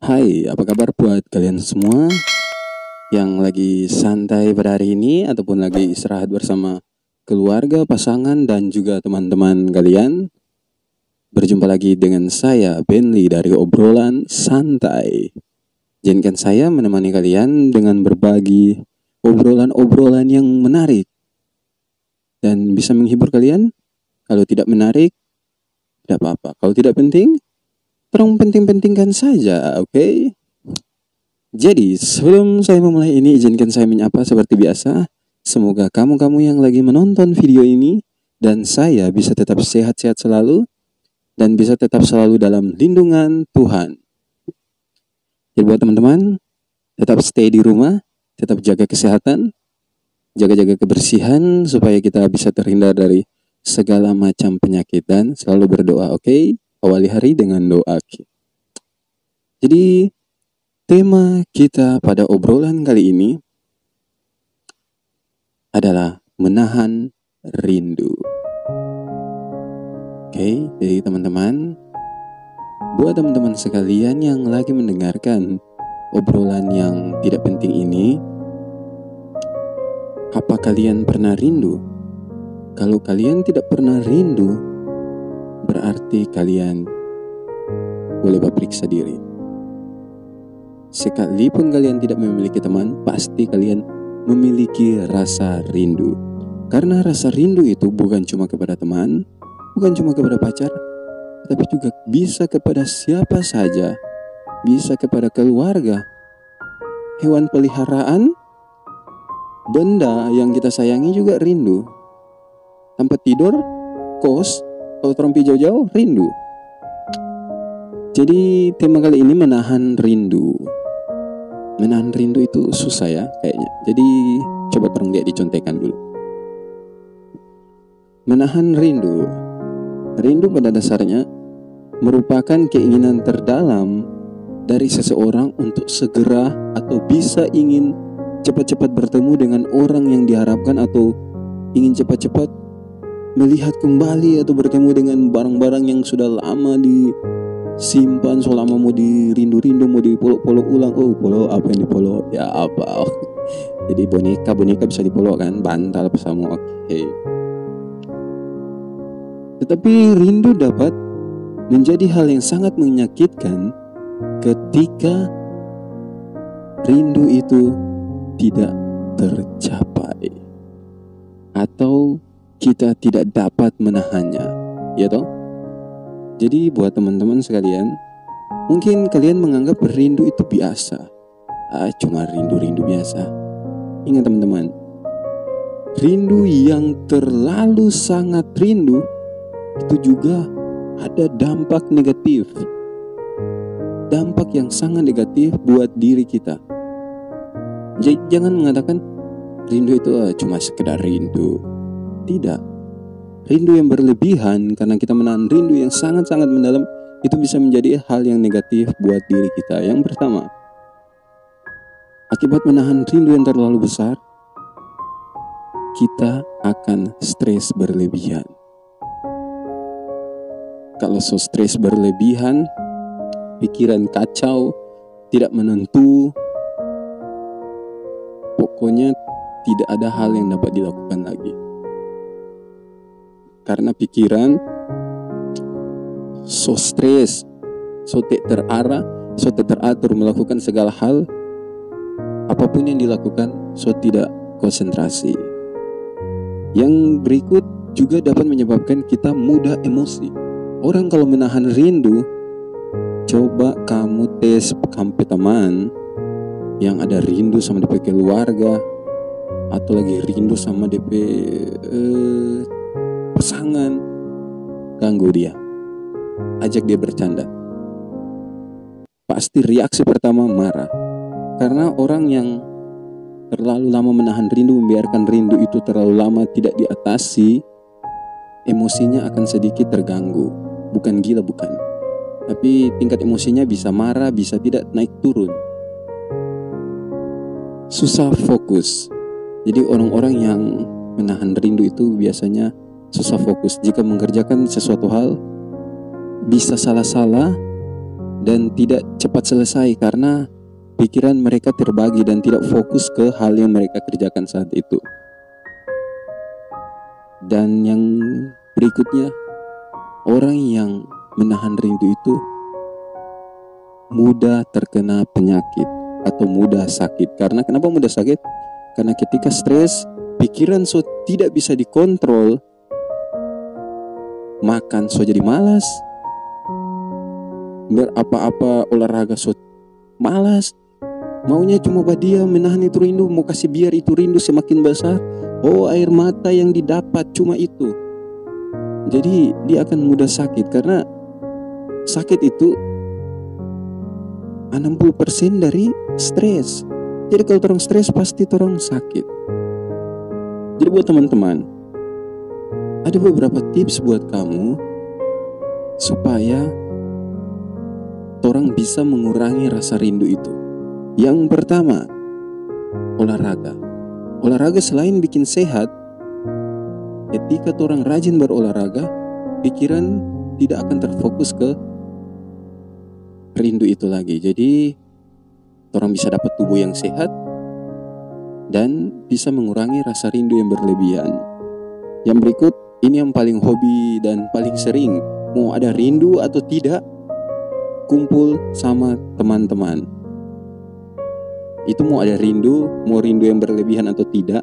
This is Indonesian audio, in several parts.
Hai, apa kabar buat kalian semua yang lagi santai pada hari ini ataupun lagi istirahat bersama keluarga, pasangan, dan juga teman-teman kalian. Berjumpa lagi dengan saya, Benly, dari obrolan santai. Izinkan saya menemani kalian dengan berbagi obrolan-obrolan yang menarik dan bisa menghibur kalian. Kalau tidak menarik, tidak apa-apa. Kalau tidak penting, tolong penting-pentingkan saja, oke? Jadi, sebelum saya memulai ini, izinkan saya menyapa seperti biasa. Semoga kamu-kamu yang lagi menonton video ini dan saya bisa tetap sehat-sehat selalu dan bisa tetap selalu dalam lindungan Tuhan. Jadi buat teman-teman, tetap stay di rumah, tetap jaga kesehatan, jaga-jaga kebersihan supaya kita bisa terhindar dari segala macam penyakit dan selalu berdoa, oke? Awali hari dengan doa. Jadi, tema kita pada obrolan kali ini adalah menahan rindu. Oke, jadi teman-teman, buat teman-teman sekalian yang lagi mendengarkan obrolan yang tidak penting ini, apa kalian pernah rindu? Kalau kalian tidak pernah rindu, berarti kalian boleh periksa diri. Sekalipun kalian tidak memiliki teman, pasti kalian memiliki rasa rindu. Karena rasa rindu itu bukan cuma kepada teman, bukan cuma kepada pacar, tapi juga bisa kepada siapa saja. Bisa kepada keluarga, hewan peliharaan, benda yang kita sayangi juga rindu. Tempat tidur, kos, kalau terompi jauh-jauh, rindu. Jadi tema kali ini menahan rindu. Menahan rindu itu susah ya kayaknya. Jadi coba tolong lihat dicontekan dulu. Menahan rindu. Rindu pada dasarnya merupakan keinginan terdalam dari seseorang untuk segera atau bisa ingin cepat-cepat bertemu dengan orang yang diharapkan atau ingin cepat-cepat melihat kembali atau bertemu dengan barang-barang yang sudah lama disimpan, so lama mau dirindu-rindu, mau dipolok-polok ulang. Oh, polok apa yang dipolok? Ya apa? Jadi boneka bisa dipolok kan, bantal pesamu, oke. Tetapi rindu dapat menjadi hal yang sangat menyakitkan ketika rindu itu tidak tercapai atau kita tidak dapat menahannya, ya toh? Jadi buat teman-teman sekalian, mungkin kalian menganggap rindu itu biasa. Cuma rindu-rindu biasa. Ingat teman-teman, rindu yang terlalu sangat rindu itu juga ada dampak negatif. Dampak yang sangat negatif buat diri kita. Jadi jangan mengatakan rindu itu cuma sekedar rindu. Tidak. Rindu yang berlebihan karena kita menahan rindu yang sangat-sangat mendalam itu bisa menjadi hal yang negatif buat diri kita. Yang pertama, akibat menahan rindu yang terlalu besar, kita akan stres berlebihan. Kalau stres berlebihan, pikiran kacau, tidak menentu, pokoknya tidak ada hal yang dapat dilakukan lagi. Karena pikiran so stres, so terarah, so teratur melakukan segala hal, apapun yang dilakukan so tidak konsentrasi. Yang berikut juga dapat menyebabkan kita mudah emosi. Orang kalau menahan rindu, coba kamu tes sampai teman yang ada rindu sama DP keluarga atau lagi rindu sama DP pasangan, ganggu dia, ajak dia bercanda. Pasti reaksi pertama marah. Karena orang yang terlalu lama menahan rindu, membiarkan rindu itu terlalu lama tidak diatasi, emosinya akan sedikit terganggu. Bukan gila, bukan, tapi tingkat emosinya bisa marah, bisa tidak naik turun, susah fokus. Jadi orang-orang yang menahan rindu itu biasanya susah fokus. Jika mengerjakan sesuatu hal, bisa salah-salah, dan tidak cepat selesai karena pikiran mereka terbagi dan tidak fokus ke hal yang mereka kerjakan saat itu. Dan yang berikutnya, orang yang menahan rindu itu mudah terkena penyakit atau mudah sakit. Karena kenapa mudah sakit? Karena ketika stres, pikiran tidak bisa dikontrol, makan jadi malas, berapa-apa olahraga malas, maunya cuma dia menahan itu rindu, mau kasih biar itu rindu semakin besar. Oh, air mata yang didapat cuma itu. Jadi dia akan mudah sakit karena sakit itu 60% dari stres. Jadi kalau orang stres pasti orang sakit. Jadi buat teman-teman, ada beberapa tips buat kamu supaya orang bisa mengurangi rasa rindu itu. Yang pertama, olahraga. Olahraga selain bikin sehat, ketika orang rajin berolahraga, pikiran tidak akan terfokus ke rindu itu lagi. Jadi orang bisa dapat tubuh yang sehat dan bisa mengurangi rasa rindu yang berlebihan. Yang berikut, ini yang paling hobi dan paling sering. Mau ada rindu atau tidak, kumpul sama teman-teman. Itu mau ada rindu, mau rindu yang berlebihan atau tidak,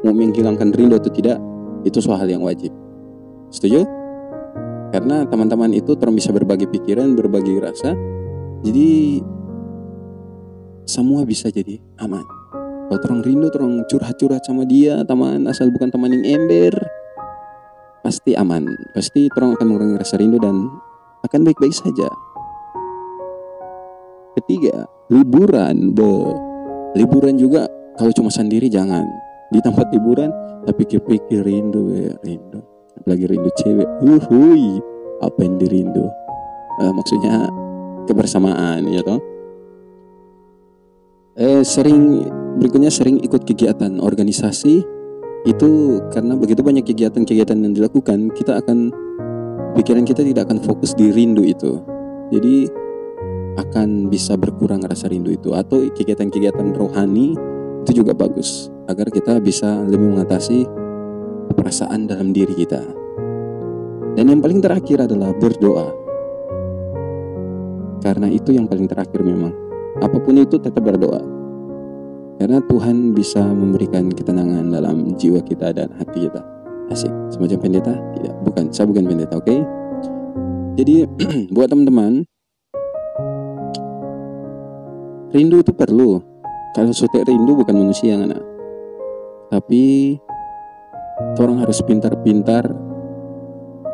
mau menghilangkan rindu atau tidak, itu suatu hal yang wajib. Setuju? Karena teman-teman itu orang bisa berbagi pikiran, berbagi rasa, jadi semua bisa jadi aman. Kalau orang rindu, orang curhat-curhat sama dia, teman, asal bukan teman yang ember, pasti aman. Pasti orang akan mengurangi rasa rindu dan akan baik-baik saja. Ketiga, liburan. Liburan juga kalau cuma sendiri jangan. Di tempat liburan tapi pikir rindu. Apalagi rindu cewek. Apa yang dirindu? Maksudnya kebersamaan, ya toh. Berikutnya sering ikut kegiatan organisasi. Itu karena begitu banyak kegiatan-kegiatan yang dilakukan, pikiran kita tidak akan fokus di rindu itu. Jadi akan bisa berkurang rasa rindu itu. Atau kegiatan-kegiatan rohani itu juga bagus agar kita bisa lebih mengatasi perasaan dalam diri kita. Dan yang paling terakhir adalah berdoa. Karena itu yang paling terakhir memang. Apapun itu tetap berdoa. Karena Tuhan bisa memberikan ketenangan dalam jiwa kita dan hati kita. Asik. Semacam pendeta? Tidak, bukan. Saya bukan pendeta, oke? Jadi buat teman-teman, rindu itu perlu. Kalau sudah rindu bukan manusia, anak. Tapi orang harus pintar-pintar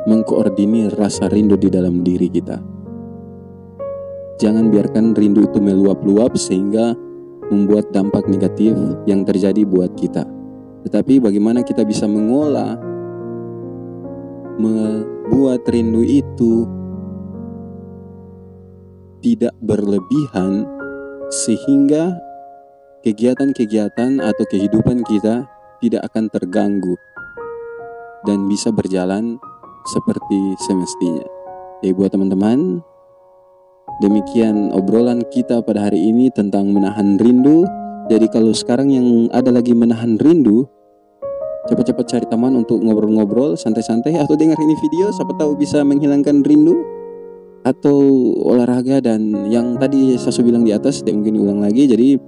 mengkoordinir rasa rindu di dalam diri kita. Jangan biarkan rindu itu meluap-luap sehingga membuat dampak negatif yang terjadi buat kita. Tetapi bagaimana kita bisa membuat rindu itu tidak berlebihan sehingga kegiatan-kegiatan atau kehidupan kita tidak akan terganggu dan bisa berjalan seperti semestinya. Jadi buat teman-teman, demikian obrolan kita pada hari ini tentang menahan rindu. Jadi kalau sekarang yang ada lagi menahan rindu, cepat-cepat cari teman untuk ngobrol-ngobrol santai-santai atau dengar ini video, siapa tahu bisa menghilangkan rindu. Atau olahraga dan yang tadi saya bilang di atas, tidak mungkin ulang lagi. Jadi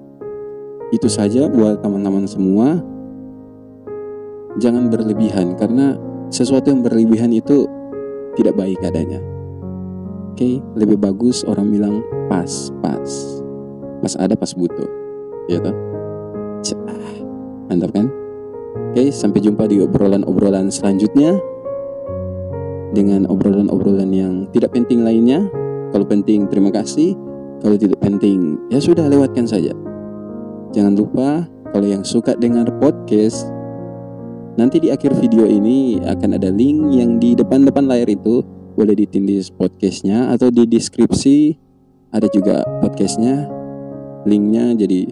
itu saja buat teman-teman semua. Jangan berlebihan, karena sesuatu yang berlebihan itu tidak baik adanya. Oke, lebih bagus orang bilang pas ada pas butuh, ya toh. Mantap kan? Oke, sampai jumpa di obrolan selanjutnya dengan obrolan yang tidak penting lainnya. Kalau penting terima kasih, kalau tidak penting ya sudah, lewatkan saja. Jangan lupa kalau yang suka dengar podcast, nanti di akhir video ini akan ada link yang di depan layar itu, boleh ditindih podcastnya, atau di deskripsi ada juga podcastnya, linknya. Jadi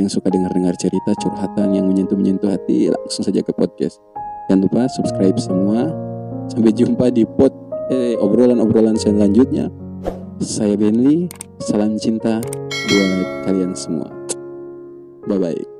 yang suka dengar cerita curhatan yang menyentuh hati, langsung saja ke podcast. Jangan lupa subscribe semua. Sampai jumpa di obrolan selanjutnya. Saya Benly, salam cinta buat kalian semua. Bye-bye.